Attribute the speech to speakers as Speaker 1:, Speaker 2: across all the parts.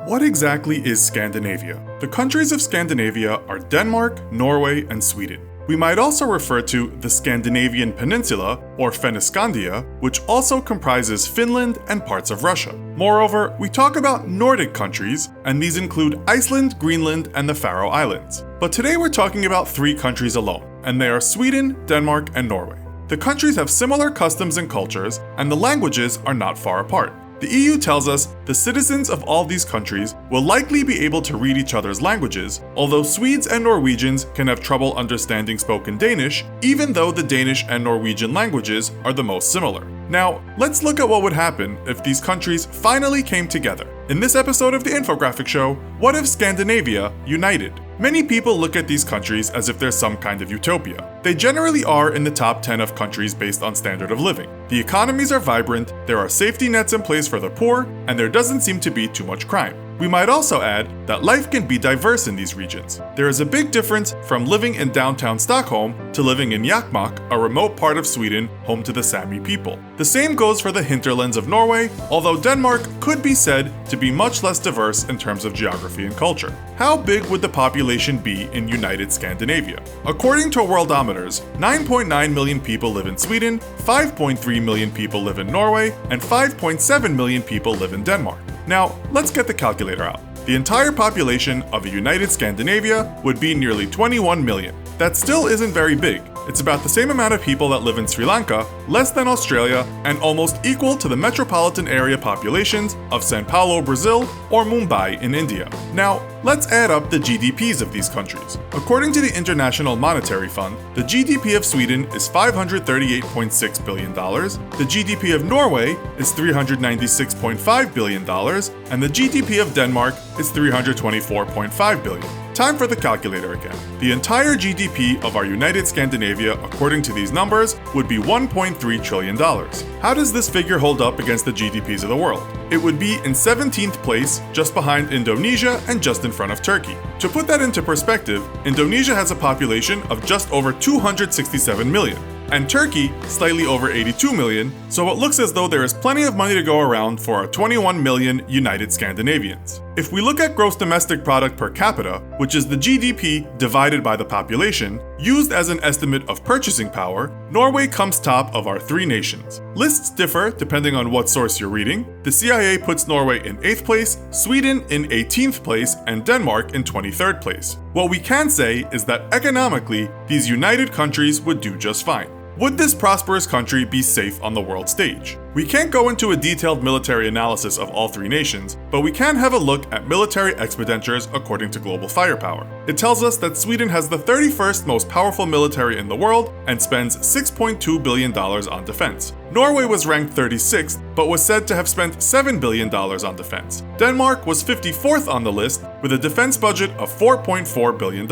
Speaker 1: What exactly is Scandinavia? The countries of Scandinavia are Denmark, Norway, and Sweden. We might also refer to the Scandinavian Peninsula, or Fennoscandia, which also comprises Finland and parts of Russia. Moreover, we talk about Nordic countries, and these include Iceland, Greenland, and the Faroe Islands. But today we're talking about 3 countries alone, and they are Sweden, Denmark, and Norway. The countries have similar customs and cultures, and the languages are not far apart. The EU tells us the citizens of all these countries will likely be able to read each other's languages, although Swedes and Norwegians can have trouble understanding spoken Danish, even though the Danish and Norwegian languages are the most similar. Now, let's look at what would happen if these countries finally came together. In this episode of the Infographics Show, what if Scandinavia united? Many people look at these countries as if they're some kind of utopia. They generally are in the top 10 of countries based on standard of living. The economies are vibrant, there are safety nets in place for the poor, and there doesn't seem to be too much crime. We might also add that life can be diverse in these regions. There is a big difference from living in downtown Stockholm to living in Jokkmokk, a remote part of Sweden home to the Sami people. The same goes for the hinterlands of Norway, although Denmark could be said to be much less diverse in terms of geography and culture. How big would the population be in United Scandinavia? According to Worldometers, 9.9 million people live in Sweden, 5.3 million people live in Norway, and 5.7 million people live in Denmark. Now, let's get the calculator out. The entire population of a United Scandinavia would be nearly 21 million. That still isn't very big. It's about the same amount of people that live in Sri Lanka, less than Australia, and almost equal to the metropolitan area populations of Sao Paulo, Brazil, or Mumbai in India. Now, let's add up the GDPs of these countries. According to the International Monetary Fund, the GDP of Sweden is $538.6 billion, the GDP of Norway is $396.5 billion, and the GDP of Denmark is $324.5 billion. Time for the calculator again. The entire GDP of our United Scandinavia, according to these numbers, would be $1.3 trillion. How does this figure hold up against the GDPs of the world? It would be in 17th place, just behind Indonesia and just in front of Turkey. To put that into perspective, Indonesia has a population of just over 267 million. And Turkey slightly over 82 million, so it looks as though there is plenty of money to go around for our 21 million United Scandinavians. If we look at gross domestic product per capita, which is the GDP divided by the population, used as an estimate of purchasing power, Norway comes top of our 3 nations. Lists differ depending on what source you're reading. The CIA puts Norway in 8th place, Sweden in 18th place, and Denmark in 23rd place. What we can say is that economically, these united countries would do just fine. Would this prosperous country be safe on the world stage? We can't go into a detailed military analysis of all 3 nations, but we can have a look at military expenditures according to Global Firepower. It tells us that Sweden has the 31st most powerful military in the world and spends $6.2 billion on defense. Norway was ranked 36th, but was said to have spent $7 billion on defense. Denmark was 54th on the list, with a defense budget of $4.4 billion.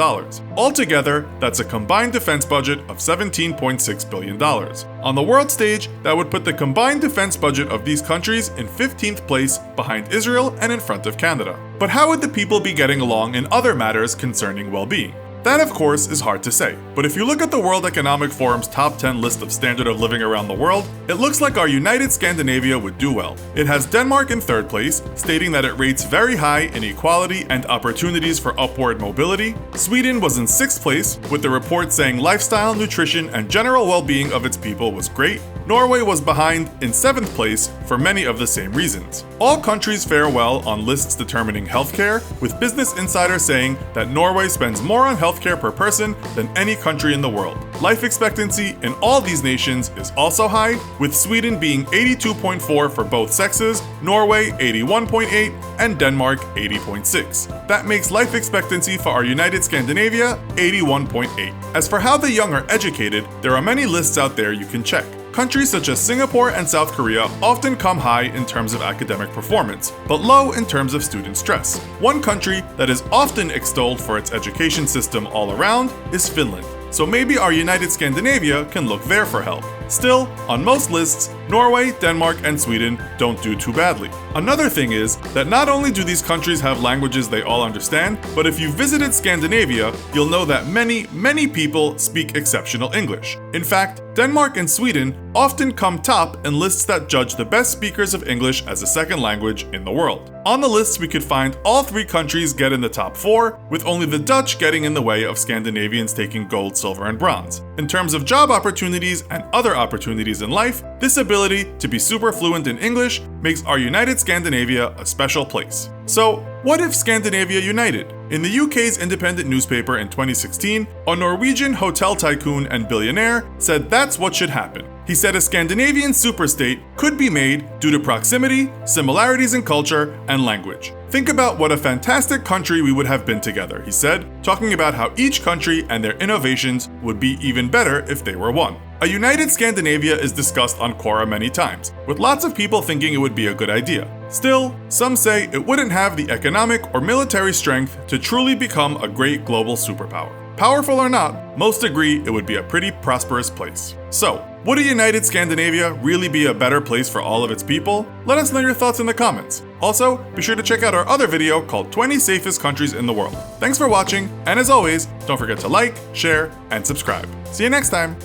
Speaker 1: Altogether, that's a combined defense budget of $17.6 billion. On the world stage, that would put the combined defense budget of these countries in 15th place behind Israel and in front of Canada. But how would the people be getting along in other matters concerning well-being? That, of course, is hard to say, but if you look at the World Economic Forum's top 10 list of standard of living around the world, it looks like our United Scandinavia would do well. It has Denmark in 3rd place, stating that it rates very high in equality and opportunities for upward mobility. Sweden was in 6th place, with the report saying lifestyle, nutrition, and general well-being of its people was great. Norway was behind in 7th place for many of the same reasons. All countries fare well on lists determining healthcare, with Business Insider saying that Norway spends more on healthcare per person than any country in the world. Life expectancy in all these nations is also high, with Sweden being 82.4 for both sexes, Norway 81.8, and Denmark 80.6. That makes life expectancy for our United Scandinavia 81.8. As for how the young are educated, there are many lists out there you can check. Countries such as Singapore and South Korea often come high in terms of academic performance, but low in terms of student stress. One country that is often extolled for its education system all around is Finland. So maybe our United Scandinavia can look there for help. Still, on most lists, Norway, Denmark, and Sweden don't do too badly. Another thing is that not only do these countries have languages they all understand, but if you visited Scandinavia, you'll know that many people speak exceptional English. In fact, Denmark and Sweden often come top in lists that judge the best speakers of English as a second language in the world. On the lists, we could find all 3 countries get in the top 4, with only the Dutch getting in the way of Scandinavians taking gold, silver, and bronze. In terms of job opportunities and other opportunities in life, this ability to be super fluent in English makes our United Scandinavia a special place. So, what if Scandinavia United? In the UK's independent newspaper in 2016, a Norwegian hotel tycoon and billionaire said that's what should happen. He said a Scandinavian superstate could be made due to proximity, similarities in culture, and language. Think about what a fantastic country we would have been together, he said, talking about how each country and their innovations would be even better if they were one. A united Scandinavia is discussed on Quora many times, with lots of people thinking it would be a good idea. Still, some say it wouldn't have the economic or military strength to truly become a great global superpower. Powerful or not, most agree it would be a pretty prosperous place. So, would a united Scandinavia really be a better place for all of its people? Let us know your thoughts in the comments. Also, be sure to check out our other video called 20 Safest Countries in the World. Thanks for watching, and as always, don't forget to like, share, and subscribe. See you next time!